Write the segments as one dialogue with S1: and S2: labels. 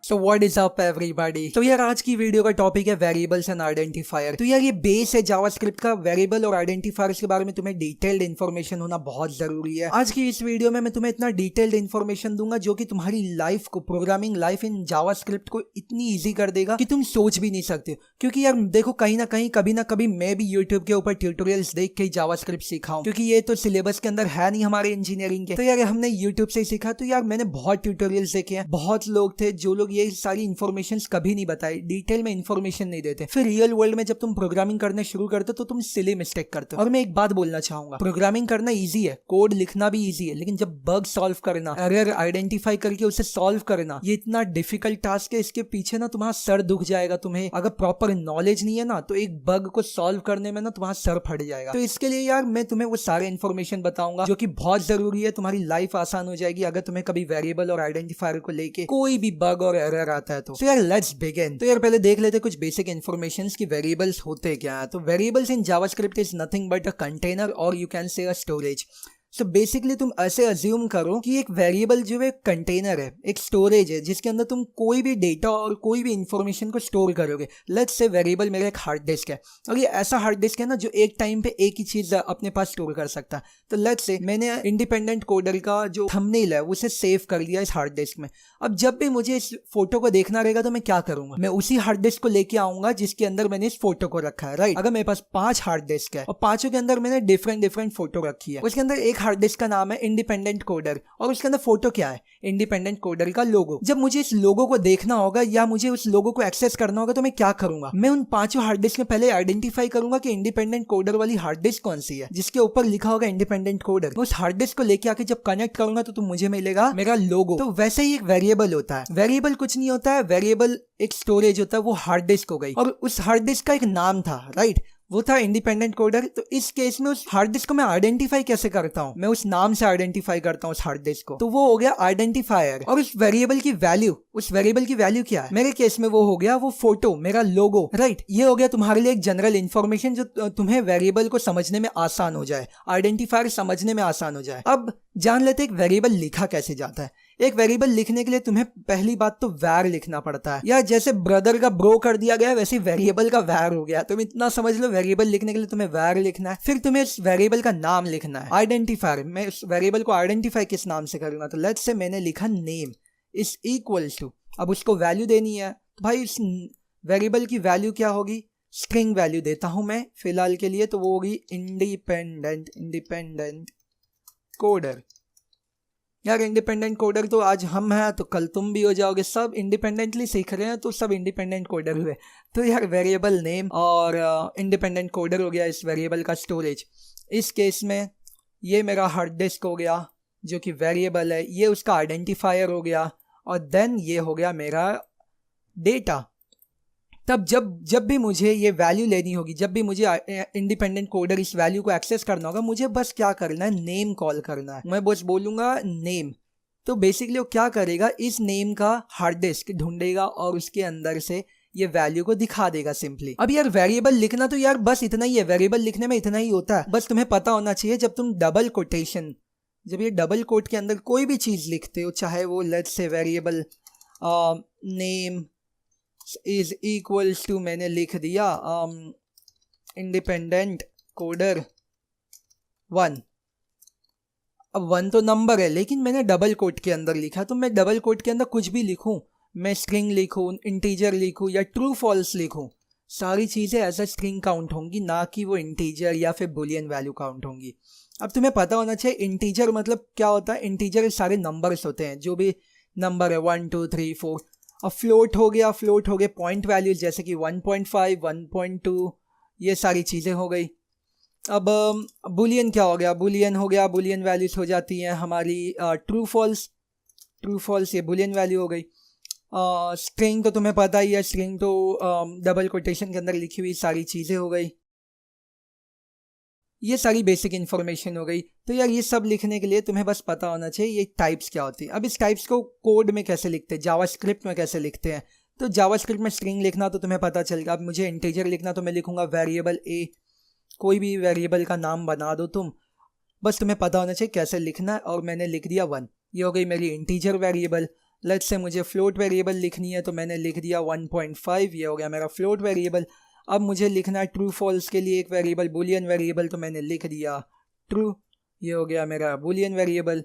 S1: So what is up everybody. तो यार आज की वीडियो का टॉपिक है वेरिएबल्स एंड आइडेंटिफायर। तो यार ये बेस है जावास्क्रिप्ट का। वेरिएबल और आइडेंटिफायर्स के बारे में तुम्हें डिटेल्ड इन्फॉर्मेशन होना बहुत जरूरी है। आज की इस वीडियो में मैं तुम्हें इतना डिटेल्ड इन्फॉर्मेशन दूंगा जो कि तुम्हारी लाइफ को, प्रोग्रामिंग लाइफ इन जावास्क्रिप्ट को इतनी ईजी कर देगा कि तुम सोच भी नहीं सकते। क्योंकि यार देखो, कहीं ना कहीं कभी ना कभी मैं भी यूट्यूब के ऊपर ट्यूटोरियल्स देख के ही जावास्क्रिप्ट सीखा हूं, क्योंकि ये तो सिलेबस के अंदर है नहीं हमारे इंजीनियरिंग के। तो यार हमने यूट्यूब से ही सीखा। तो यार मैंने बहुत ट्यूटोरियल्स देखे हैं। बहुत लोग थे जो लोग ये सारी इन्फॉर्मेशन कभी नहीं बताई, डिटेल में इन्फॉर्मेशन नहीं देते। फिर रियल वर्ल्ड में जब तुम प्रोग्रामिंग करना शुरू करते हो तो तुम सिली मिस्टेक करते हो। और मैं एक बात बोलना चाहूंगा, प्रोग्रामिंग करना इजी है, कोड लिखना भी इजी है, लेकिन जब बग सॉल्व करना, एरर आइडेंटिफाई करके उसे सॉल्व करना, ये इतना डिफिकल्ट टास्क है। इसके पीछे ना तुम्हारा सर दुख जाएगा। तुम्हें अगर प्रॉपर नॉलेज नहीं है ना तो एक बग को सॉल्व करने में ना तुम्हारा सर फट जाएगा। तो इसके लिए यार मैं तुम्हें वो सारे इन्फॉर्मेशन बताऊंगा जो कि बहुत जरूरी है। तुम्हारी लाइफ आसान हो जाएगी अगर तुम्हें कभी वेरिएबल और आइडेंटिफायर को लेके कोई भी बग और एरर आता है तो। यार लेट्स बिगिन। तो यार पहले देख लेते कुछ बेसिक इन्फॉर्मेशंस कि वेरिएबल्स होते क्या है। तो variables in JavaScript is nothing but a container और you can say a storage. So basically तुम ऐसे अज्यूम करो कि एक वेरिएबल जो है कंटेनर है, एक स्टोरेज है जिसके अंदर तुम कोई भी डेटा और कोई भी इंफॉर्मेशन को स्टोर करोगे। लेट्स से वेरिएबल मेरा एक हार्ड डिस्क है और ये ऐसा हार्ड डिस्क है ना जो एक टाइम पे एक ही चीज अपने पास स्टोर कर सकता है। तो लेट्स से मैंने इंडिपेंडेंट कोडर का जो थंबनेल है उसे सेव कर लिया इस हार्ड डिस्क में। अब जब भी मुझे इस फोटो को देखना रहेगा तो मैं क्या करूंगा, मैं उसी हार्ड डिस्क को लेके आऊंगा जिसके अंदर मैंने इस फोटो को रखा है, राइट। अगर मेरे पास 5 हार्ड डिस्क है और 5 के अंदर मैंने डिफरेंट फोटो रखी है, उसके अंदर एक हार्ड डिस्क का नाम है इंडिपेंडेंट कोडर और उसके अंदर फोटो क्या है, इंडिपेंडेंट कोडर का लोगो। जब मुझे इस लोगो को देखना होगा या मुझे उस लोगो को एक्सेस करना होगा तो मैं क्या करूंगा, मैं उन 5 हार्ड डिस्क में पहले आइडेंटिफाई करूंगा कि इंडिपेंडेंट कोडर वाली हार्ड डिस्क कौन सी है जिसके ऊपर लिखा होगा इंडिपेंडेंट कोडर। उस हार्ड डिस्क को लेके आके जब कनेक्ट करूंगा तो मुझे मिलेगा मेरा लोगो। तो वैसे ही एक वेरिएबल होता है। वेरिएबल कुछ नहीं होता है, वेरिएबल एक स्टोरेज होता है, वो हार्ड डिस्क हो गई। और उस हार्ड डिस्क का एक नाम था, राइट, वो था इंडिपेंडेंट कोडर। तो इस केस में उस हार्ड डिस्क को मैं आइडेंटिफाई कैसे करता हूं, मैं उस नाम से आइडेंटिफाई करता हूं उस हार्ड डिस्क को। तो वो हो गया आइडेंटिफायर। और उस वेरिएबल की वैल्यू, उस वेरिएबल की वैल्यू क्या है, मेरे केस में वो हो गया वो फोटो, मेरा लोगो, राइट। ये हो गया तुम्हारे लिए एक जनरल इंफॉर्मेशन जो तुम्हें वेरिएबल को समझने में आसान हो जाए, आइडेंटिफायर समझने में आसान हो जाए। अब जान लेते एक वेरिएबल लिखा कैसे जाता है। एक वेरिएबल लिखने के लिए तुम्हें पहली बात तो वैर लिखना पड़ता है। या जैसे ब्रदर का ब्रो कर दिया गया वैसे वेरिएबल का वैर हो गया। तुम इतना समझ लो, वेरिएबल लिखने के लिए तुम्हें वैर लिखना है, फिर तुम्हें इस वेरिएबल का नाम लिखना है, आइडेंटिफायर। मैं उस वेरिएबल को आइडेंटिफाई किस नाम से करूंगा, तो लेट्स से मैंने लिखा नेम इज इक्वल्स टू, अब उसको वैल्यू देनी है तो भाई इस वेरिएबल की वैल्यू क्या होगी, स्ट्रिंग वैल्यू देता हूं मैं फिलहाल के लिए, तो वो होगी इंडिपेंडेंट कोडर। यार इंडिपेंडेंट कोडर तो आज हम हैं तो कल तुम भी हो जाओगे। सब इंडिपेंडेंटली सीख रहे हैं तो सब इंडिपेंडेंट कोडर हुए। तो यार वेरिएबल नेम और इंडिपेंडेंट कोडर हो गया इस वेरिएबल का स्टोरेज। इस केस में ये मेरा हार्ड डिस्क हो गया जो कि वेरिएबल है, ये उसका आइडेंटिफायर हो गया, और देन ये हो गया मेरा डेटा। तब जब भी मुझे ये वैल्यू लेनी होगी, जब भी मुझे इंडिपेंडेंट कोडर इस वैल्यू को एक्सेस करना होगा, मुझे बस क्या करना है, नेम कॉल करना है। मैं बस बोलूंगा नेम। तो बेसिकली वो क्या करेगा, इस नेम का हार्ड डिस्क ढूंढेगा और उसके अंदर से ये वैल्यू को दिखा देगा सिंपली। अब यार वेरिएबल लिखना तो यार बस इतना ही है, वेरिएबल लिखने में इतना ही होता है। बस तुम्हें पता होना चाहिए जब तुम डबल कोटेशन, जब ये डबल कोट के अंदर कोई भी चीज लिखते हो, चाहे वो let's say variable name is equals to, मैंने लिख दिया इंडिपेंडेंट कोडर 1। अब 1 तो नंबर है लेकिन मैंने डबल कोट के अंदर लिखा, तो मैं डबल कोट के अंदर कुछ भी लिखूं, मैं स्ट्रिंग लिखूं, इंटीजर लिखूं या ट्रू फॉल्स लिखूं, सारी चीज़ें एज अ स्ट्रिंग काउंट होंगी, ना कि वो इंटीजर या फिर बुलियन वैल्यू काउंट होंगी। अब तुम्हें पता होना चाहिए इंटीजर मतलब क्या होता है। इंटीजर सारे नंबर्स होते हैं, जो भी नंबर है 1 2 3 4। अब फ्लोट हो गया पॉइंट वैल्यूज जैसे कि 1.5 1.2, ये सारी चीज़ें हो गई। अब बुलियन क्या हो गया, बुलियन वैल्यूज हो जाती हैं हमारी ट्रू फॉल्स, ये बुलियन वैल्यू हो गई। स्ट्रिंग तो तुम्हें पता ही है, स्ट्रिंग तो डबल कोटेशन के अंदर लिखी हुई सारी चीज़ें हो गई। ये सारी बेसिक इन्फॉर्मेशन हो गई। तो यार ये सब लिखने के लिए तुम्हें बस पता होना चाहिए ये टाइप्स क्या होती है। अब इस टाइप्स को कोड में कैसे लिखते हैं, जावास्क्रिप्ट में कैसे लिखते हैं। तो जावास्क्रिप्ट में स्ट्रिंग लिखना तो तुम्हें पता चलेगा। अब मुझे इंटीजर लिखना तो मैं लिखूंगा वेरिएबल ए, कोई भी वेरिएबल का नाम बना दो तुम, बस तुम्हें पता होना चाहिए कैसे लिखना है। और मैंने लिख दिया 1, ये हो गई मेरी इंटीजर वेरिएबल। लेट्स से मुझे फ्लोट वेरिएबल लिखनी है तो मैंने लिख दिया 1.5, ये हो गया मेरा फ्लोट वेरिएबल। अब मुझे लिखना है ट्रू फॉल्स के लिए एक वेरिएबल, बुलियन वेरिएबल, तो मैंने लिख दिया ट्रू, ये हो गया मेरा बुलियन वेरिएबल।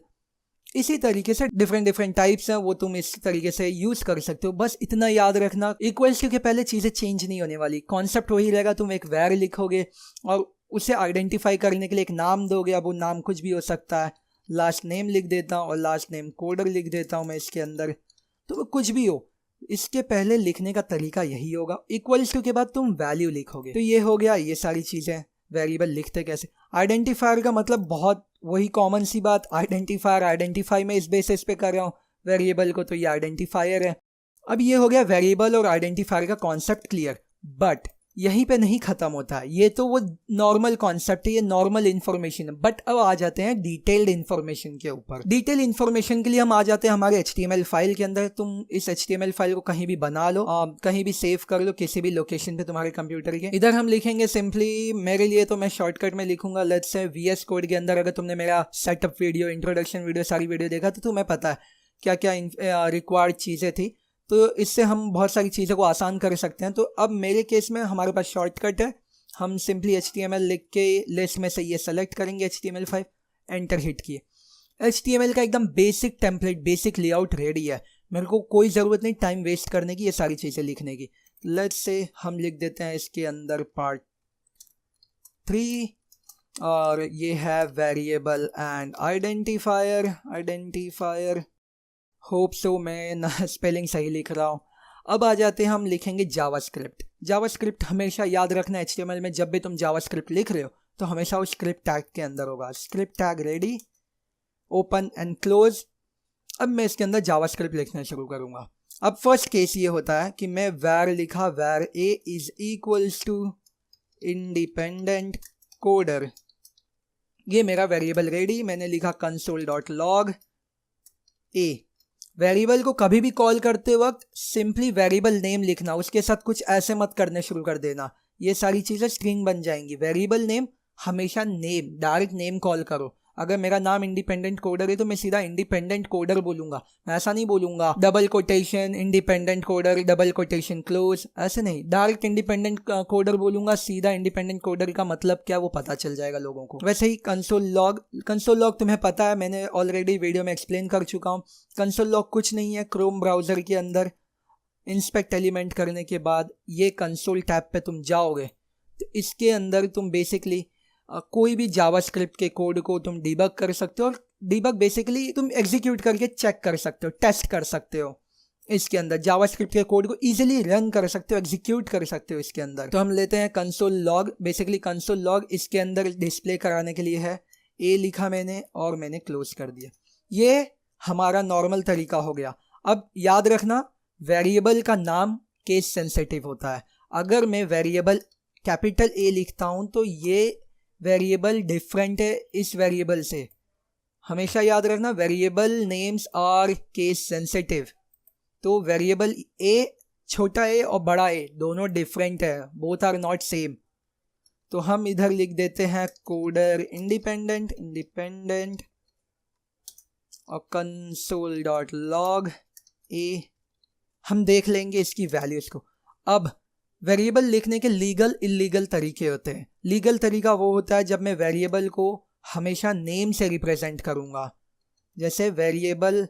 S1: इसी तरीके से डिफरेंट टाइप्स हैं, वो तुम इस तरीके से यूज़ कर सकते हो। बस इतना याद रखना, इक्वल्स टू के पहले चीज़ें चेंज नहीं होने वाली, कॉन्सेप्ट वही रहेगा। तुम एक वैर लिखोगे और उसे आइडेंटिफाई करने के लिए एक नाम दोगे। अब वो नाम कुछ भी हो सकता है, लास्ट नेम लिख देता हूँ और लास्ट नेम कोडर लिख देता हूँ मैं इसके अंदर, तो कुछ भी हो। इसके पहले लिखने का तरीका यही होगा। इक्वल्स टू के बाद तुम वैल्यू लिखोगे। तो ये हो गया ये सारी चीज़ें। वेरिएबल लिखते कैसे, आइडेंटिफायर का मतलब बहुत वही कॉमन सी बात, आइडेंटिफायर, आइडेंटिफाई मैं इस बेसिस पे कर रहा हूँ वेरिएबल को, तो ये आइडेंटिफायर है। अब ये हो गया वेरिएबल और आइडेंटिफायर का कॉन्सेप्ट क्लियर, बट यहीं पे नहीं खत्म होता है। ये तो वो नॉर्मल कॉन्सेप्ट है, ये नॉर्मल इन्फॉर्मेशन है, बट अब आ जाते हैं डिटेल्ड इन्फॉर्मेशन के ऊपर। डिटेल इन्फॉर्मेशन के लिए हम आ जाते हैं हमारे HTML फाइल के अंदर। तुम इस HTML फाइल को कहीं भी बना लो, कहीं भी सेव कर लो, किसी भी लोकेशन पे तुम्हारे कंप्यूटर के। इधर हम लिखेंगे सिंपली, मेरे लिए तो मैं शॉर्टकट में लिखूंगा, लेट्स से VS कोड के अंदर। अगर तुमने मेरा सेटअप वीडियो, इंट्रोडक्शन वीडियो, सारी वीडियो देखा तो तुम्हें पता है क्या क्या रिक्वायर्ड चीज़ें थी, तो इससे हम बहुत सारी चीज़ों को आसान कर सकते हैं। तो अब मेरे केस में हमारे पास शॉर्टकट है, हम सिंपली HTML लिख के लिस्ट में से ये सेलेक्ट करेंगे HTML5, एंटर हिट किए। HTML का एकदम basic template, basic layout ready है। मेरे को कोई ज़रूरत नहीं टाइम वेस्ट करने की, ये सारी चीज़ें लिखने की। लेट्स से हम लिख देते हैं इसके अंदर पार्ट 3 और ये है variable and identifier. Hope so मैं ना स्पेलिंग सही लिख रहा हूँ। अब आ जाते हैं, हम लिखेंगे जावास्क्रिप्ट। जावास्क्रिप्ट हमेशा याद रखना, HTML में जब भी तुम जावास्क्रिप्ट लिख रहे हो तो हमेशा उस स्क्रिप्ट टैग के अंदर होगा। Script tag ready, open and close. अब मैं इसके अंदर जावास्क्रिप्ट लिखना शुरू करूँगा। अब फर्स्ट केस ये होता है कि मैं वैर लिखा, var a is equals to independent coder, ये मेरा वेरिएबल रेडी। मैंने लिखा console.log a। वेरिएबल को कभी भी कॉल करते वक्त सिंपली वेरिएबल नेम लिखना, उसके साथ कुछ ऐसे मत करने शुरू कर देना, ये सारी चीज़ें स्ट्रिंग बन जाएंगी। वेरिएबल नेम हमेशा नेम, डायरेक्ट नेम कॉल करो। अगर मेरा नाम इंडिपेंडेंट कोडर है तो मैं सीधा इंडिपेंडेंट कोडर बोलूँगा, मैं ऐसा नहीं बोलूँगा double quotation independent coder double quotation close, ऐसे नहीं, डायरेक्ट इंडिपेंडेंट कोडर बोलूँगा। सीधा इंडिपेंडेंट कोडर का मतलब क्या वो पता चल जाएगा लोगों को। वैसे ही कंसोल लॉग तुम्हें पता है, मैंने ऑलरेडी वीडियो में एक्सप्लेन कर चुका हूँ। कंसोल लॉग कुछ नहीं है, क्रोम ब्राउज़र के अंदर इंस्पेक्ट एलिमेंट करने के बाद ये कंसोल टैब पे तुम जाओगे तो इसके अंदर तुम बेसिकली कोई भी जावास्क्रिप्ट के कोड को तुम डिबग कर सकते हो। और डिबग बेसिकली तुम एग्जीक्यूट करके चेक कर सकते हो, टेस्ट कर सकते हो। इसके अंदर जावास्क्रिप्ट के कोड को इजीली रन कर सकते हो, एग्जीक्यूट कर सकते हो इसके अंदर। तो हम लेते हैं console log. Basically console log इसके अंदर डिस्प्ले कराने के लिए है। ए लिखा मैंने और मैंने क्लोज कर दिया। ये हमारा नॉर्मल तरीका हो गया। अब याद रखना, वेरिएबल का नाम केस सेंसिटिव होता है। अगर मैं वेरिएबल कैपिटल ए लिखता हूँ तो ये वेरिएबल डिफरेंट है इस वेरिएबल से। हमेशा याद रखना, variable names are case sensitive. तो वेरिएबल ए, छोटा ए और बड़ा ए दोनों डिफरेंट है, बोथ आर नॉट सेम। तो हम इधर लिख देते हैं कोडर इंडिपेंडेंट और console.log a। हम देख लेंगे इसकी वैल्यूज को। अब वेरिएबल लिखने के लीगल इलीगल तरीके होते हैं। लीगल तरीका वो होता है जब मैं वेरिएबल को हमेशा नेम से रिप्रेजेंट करूँगा, जैसे वेरिएबल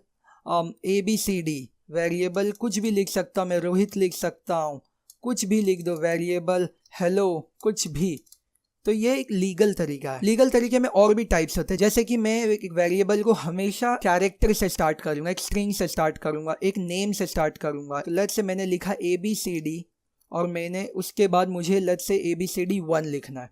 S1: ABCD, वेरिएबल कुछ भी लिख सकता हूँ मैं, रोहित लिख सकता हूँ, कुछ भी लिख दो, वेरिएबल हेलो, कुछ भी। तो ये एक लीगल तरीका है। लीगल तरीके में और भी टाइप्स होते हैं, जैसे कि मैं एक वेरिएबल को हमेशा कैरेक्टर से स्टार्ट करूँगा, एक स्ट्रिंग से स्टार्ट करूँगा, एक नेम से स्टार्ट करूँगा। तो लेट्स से मैंने लिखा ABCD और मैंने उसके बाद मुझे लेट्स से ABCD1 लिखना है।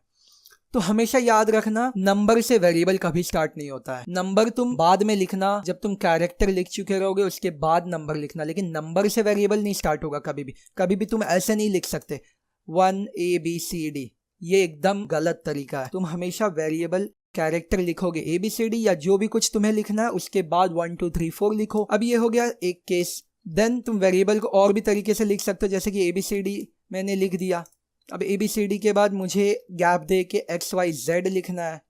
S1: तो हमेशा याद रखना, नंबर से वेरिएबल कभी स्टार्ट नहीं होता है। नंबर तुम बाद में लिखना, जब तुम कैरेक्टर लिख चुके रहोगे उसके बाद नंबर लिखना, लेकिन नंबर से वेरिएबल नहीं स्टार्ट होगा कभी भी। कभी भी तुम ऐसे नहीं लिख सकते 1 ABCD, ये एकदम गलत तरीका है। तुम हमेशा वेरिएबल कैरेक्टर लिखोगे ABCD या जो भी कुछ तुम्हें लिखना है, उसके बाद 1 2 3 4 लिखो। अब ये हो गया एक केस। देन तुम वेरिएबल को और भी तरीके से लिख सकते हो, जैसे कि ABCD मैंने लिख दिया। अब ABCD के बाद मुझे गैप दे के XYZ लिखना है,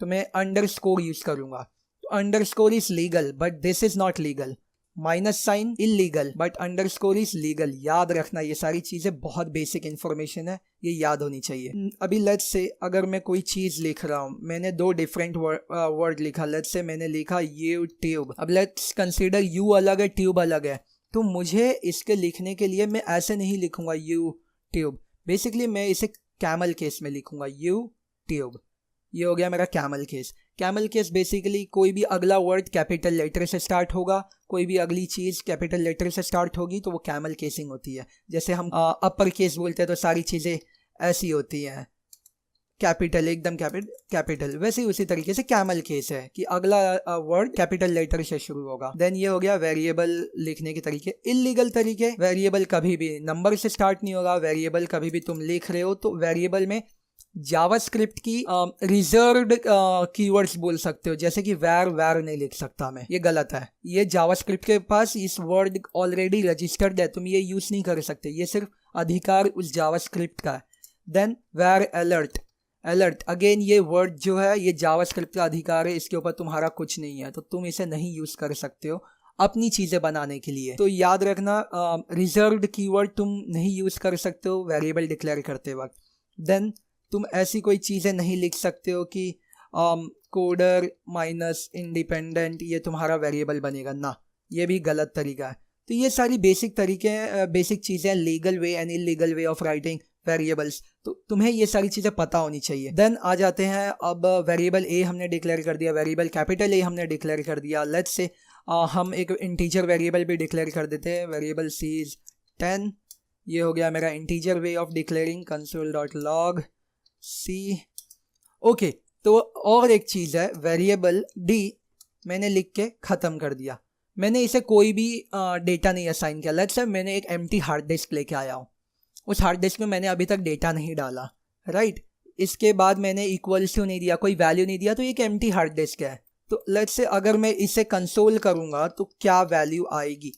S1: तो मैं अंडरस्कोर यूज़ करूँगा। तो underscore is legal but this is not legal. Minus sign illegal but underscore is legal. याद रखना, ये सारी चीजें बहुत बेसिक इंफॉर्मेशन है, ये याद होनी चाहिए। अभी लेट्स से अगर मैं कोई चीज लिख रहा हूँ, मैंने दो डिफरेंट वर्ड लिखा, लेट्स से मैंने लिखा यूट्यूब। अब लेट्स कंसीडर यू अलग है, ट्यूब अलग है, तो मुझे इसके लिखने के लिए मैं ऐसे नहीं लिखूंगा यूट्यूब, बेसिकली मैं इसे कैमल केस में लिखूंगा यूट्यूब। ये हो गया मेरा camel case. Camel case basically कोई भी अगला वर्ड कैपिटल लेटर से स्टार्ट होगा, कोई भी अगली चीज़ कैपिटल लेटर से स्टार्ट होगी तो वो कैमल केसिंग होती है। जैसे हम अपर केस बोलते हैं तो सारी चीज़ें ऐसी होती हैं, कैपिटल एकदम कैपिटल, वैसे ही उसी तरीके से कैमल केस है कि अगला वर्ड कैपिटल लेटर से शुरू होगा। देन ये हो गया वेरिएबल लिखने के तरीके। इलीगल तरीके, वेरिएबल कभी भी नंबर से स्टार्ट नहीं होगा, वेरिएबल कभी भी तुम लिख रहे हो तो वेरिएबल में जावास्क्रिप्ट की रिजर्व्ड कीवर्ड्स बोल सकते हो, जैसे कि वैर नहीं लिख सकता मैं, ये गलत है। ये जावास्क्रिप्ट के पास इस वर्ड ऑलरेडी रजिस्टर्ड है, तुम ये यूज नहीं कर सकते, ये सिर्फ अधिकार उस जावास्क्रिप्ट का है। देन वैर अलर्ट अगेन ये वर्ड जो है ये जावास्क्रिप्ट का अधिकार है, इसके ऊपर तुम्हारा कुछ नहीं है, तो तुम इसे नहीं यूज कर सकते हो अपनी चीजें बनाने के लिए। तो याद रखना, रिजर्व्ड कीवर्ड तुम नहीं यूज कर सकते हो वेरिएबल डिक्लेयर करते वक्त। देन तुम ऐसी कोई चीज़ें नहीं लिख सकते हो कि कोडर माइनस इंडिपेंडेंट ये तुम्हारा वेरिएबल बनेगा ना, ये भी गलत तरीका है। तो ये सारी बेसिक तरीके बेसिक चीज़ें हैं, legal way and illegal way of writing variables, तो तुम्हें ये सारी चीज़ें पता होनी चाहिए। देन आ जाते हैं, अब वेरिएबल ए हमने डिक्लेयर कर दिया, वेरिएबल कैपिटल ए हमने डिक्लेयर कर दिया। लेट्स से हम एक इंटीजर वेरिएबल भी डिक्लेयर कर देते हैं, वेरिएबल सी इज 10। ये हो गया मेरा integer way of declaring, console.log C. Okay, तो और एक चीज़ है, वेरिएबल डी मैंने लिख के ख़त्म कर दिया, मैंने इसे कोई भी डेटा नहीं असाइन किया। लेट्स से मैंने एक एम्प्टी हार्ड डिस्क लेके आया हूँ, उस हार्ड डिस्क में मैंने अभी तक डेटा नहीं डाला, राइट। इसके बाद मैंने इक्वल्स टू नहीं दिया, कोई वैल्यू नहीं दिया, तो एक एम्प्टी हार्ड डिस्क है। तो लेट्स से अगर मैं इसे कंसोल करूँगा तो क्या वैल्यू आएगी।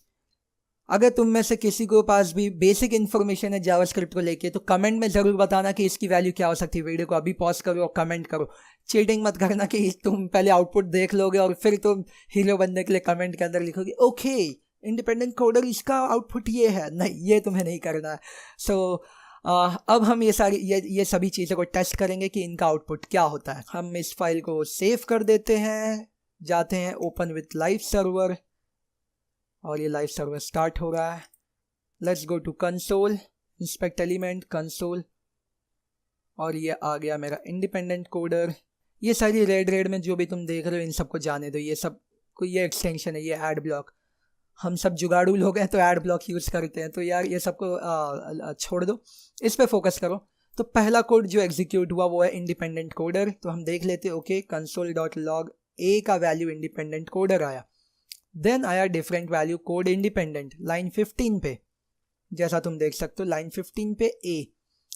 S1: अगर तुम में से किसी को पास भी बेसिक इन्फॉर्मेशन है जावास्क्रिप्ट को लेके तो कमेंट में ज़रूर बताना कि इसकी वैल्यू क्या हो सकती है। वीडियो को अभी पॉज करो और कमेंट करो, चीटिंग मत करना कि तुम पहले आउटपुट देख लोगे और फिर तुम हीरो बनने के लिए कमेंट के अंदर लिखोगे ओके इंडिपेंडेंट कोडर इसका आउटपुट ये है। नहीं, ये तुम्हें नहीं करना है। सो अब हम ये सभी चीज़ों को टेस्ट करेंगे कि इनका आउटपुट क्या होता है। हम इस फाइल को सेव कर देते हैं, जाते हैं ओपन विथ लाइव सर्वर और ये लाइव सर्वर स्टार्ट हो रहा है। Let's go to console, inspect element console, और ये आ गया मेरा इंडिपेंडेंट कोडर। ये सारी रेड में जो भी तुम देख रहे हो इन सबको जाने दो, ये सब कोई ये एक्सटेंशन है, ये एड ब्लॉक। हम सब जुगाड़ू लोग हैं तो एड ब्लॉक यूज़ करते हैं, तो यार ये सबको छोड़ दो, इस पे फोकस करो। तो पहला कोड जो एग्जीक्यूट हुआ वो है इंडिपेंडेंट कोडर। तो हम देख लेते हैं, ओके console.log a का वैल्यू इंडिपेंडेंट कोडर आया। देन आया different value code independent line 15 पे, जैसा तुम देख सकते हो लाइन 15 पे ए।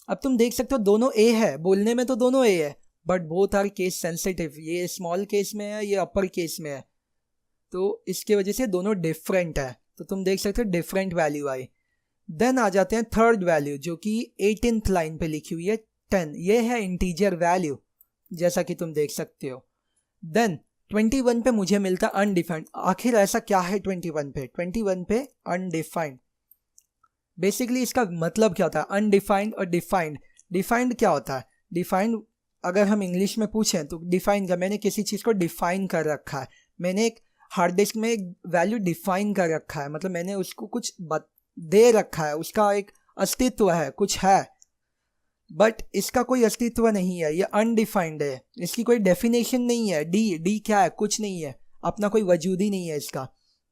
S1: अब तुम देख सकते हो दोनों ए है, बोलने में तो दोनों ए है but both are case sensitive, ये स्मॉल केस में है, ये अपर केस में है, तो इसके वजह से दोनों डिफरेंट है। तो तुम देख सकते हो डिफरेंट वैल्यू आई। देन आ जाते हैं थर्ड वैल्यू जो कि 18th लाइन पे लिखी हुई है 10, ये है इंटीजर वैल्यू जैसा कि तुम देख सकते हो। देन 21 पे मुझे मिलता अनडिफाइंड। आखिर ऐसा क्या है 21 पे? 21 पे अनडिफाइंड, बेसिकली इसका मतलब क्या होता है अनडिफाइंड और डिफाइंड। डिफाइंड क्या होता है? डिफाइंड अगर हम इंग्लिश में पूछें तो डिफाइन का, मैंने किसी चीज़ को डिफाइन कर रखा है, मैंने एक हार्ड डिस्क में एक वैल्यू डिफाइन कर रखा है, मतलब मैंने उसको कुछ दे रखा है, उसका एक अस्तित्व है, कुछ है, बट इसका कोई अस्तित्व नहीं है, ये अनडिफाइंड है, इसकी कोई डेफिनेशन नहीं है। डी क्या है? कुछ नहीं है, अपना कोई वजूद ही नहीं है इसका,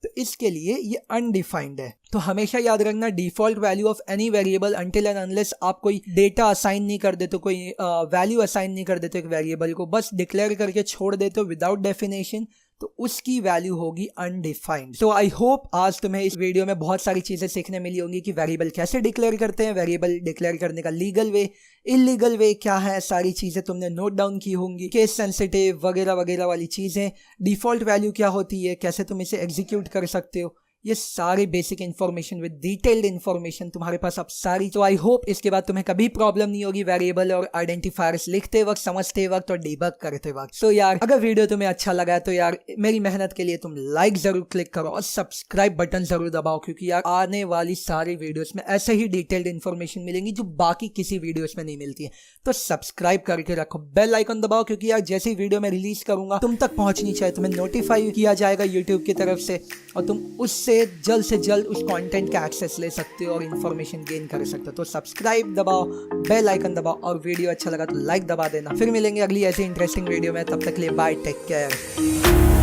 S1: तो इसके लिए ये अनडिफाइंड है। तो हमेशा याद रखना default value of any variable until and unless आप कोई डेटा असाइन नहीं कर देते, कोई वैल्यू असाइन नहीं कर देते एक वेरिएबल को, बस डिक्लेयर करके छोड़ देते हो विदाउट डेफिनेशन, तो उसकी वैल्यू होगी अनडिफाइंड। सो आई होप आज तुम्हें इस वीडियो में बहुत सारी चीज़ें सीखने मिली होंगी कि वेरिएबल कैसे डिक्लेयर करते हैं, वेरिएबल डिक्लेयर करने का लीगल वे, इलीगल वे क्या है, सारी चीज़ें तुमने नोट डाउन की होंगी, केस सेंसिटिव वगैरह वगैरह वाली चीज़ें, डिफ़ॉल्ट वैल्यू क्या होती है, कैसे तुम इसे एग्जीक्यूट कर सकते हो, ये सारी basic information with detailed information तुम्हारे पास अब सारी। तो आई होप इसके बाद तुम्हें कभी प्रॉब्लम नहीं होगी वेरिएबल और आइडेंटिफायर्स लिखते वक्त, समझते वक्त और डिबग करते वक्त। सो यार अगर वीडियो तुम्हें अच्छा लगा तो यार मेरी मेहनत के लिए तुम लाइक जरूर क्लिक करो और सब्सक्राइब बटन जरूर दबाओ, क्योंकि यार आने वाली सारी वीडियोस में ऐसे ही डिटेल्ड इन्फॉर्मेशन मिलेंगी जो बाकी किसी वीडियोस में नहीं मिलती है। तो सब्सक्राइब करके रखो, बेल आइकन दबाओ, क्योंकि यार जैसे ही वीडियो में रिलीज करूंगा तुम तक पहुंचनी चाहिए, तुम्हें नोटिफाई किया जाएगा यूट्यूब की तरफ से और तुम उससे जल्द से जल्द उस कंटेंट का एक्सेस ले सकते हो और इन्फॉर्मेशन गेन कर सकते हो। तो सब्सक्राइब दबाओ, बेल आइकन दबाओ और वीडियो अच्छा लगा तो लाइक दबा देना। फिर मिलेंगे अगली ऐसे इंटरेस्टिंग वीडियो में, तब तक के लिए बाय, टेक केयर।